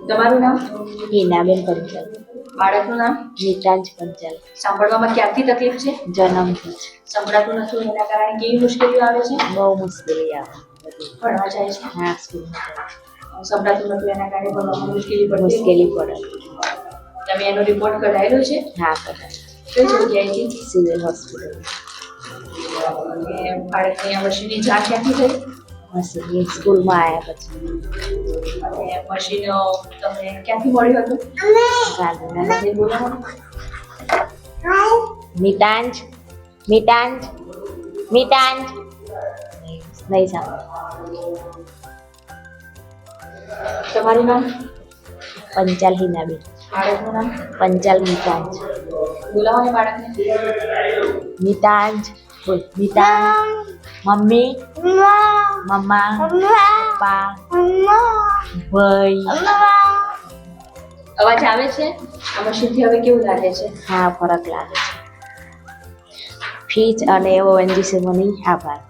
તમારું નામ? હિનાબેન પંચાલ. બાળકનું નામ? નીતાંજ પંચાલ. સાંભળવામાં ક્યાંથી તકલીફ છે? જન્મથી જ. સંભળાતું નથી એના કારણે કેવી મુશ્કેલીઓ આવે છે? બહુ મુશ્કેલી આવે. ભણવા જાય છે? હા, સ્કૂલમાં જાય. સંભળાતું નથી એના કારણે ભણવામાં મુશ્કેલી પડે. મુશ્કેલી પડે. તમે એનો રિપોર્ટ કઢાયેલો છે? હા, કરાય. કઈ જગ્યાએથી? Civil hospital. અને બાળકની આ મશીનની જાણ ક્યાંથી થઈ? મશીન સ્કૂલમાં આવ્યા પછી. અને મશીન તમને ક્યાંથી મળ્યું હતું? ગાંધીનગર. બોલો. મિતાંજ મિતાંજ મિતાંજ નહીં સાંભળ. તમારું નામ? પંચાલ હિનાબેન. બાળકનું નામ? પંચાલ મિતાંજ. બોલાવો ને બાળકને. મિતાંજ બોલ. મિતાંજ. મમ્મી, મમ્મા, પપ્પા, ભાઈ. અવાજ આવે છે? આ મશીનથી હવે કેવું લાગે છે? હા, ફરક લાગે છે. ફીજ અને ઓએનજીસી મને આભાર.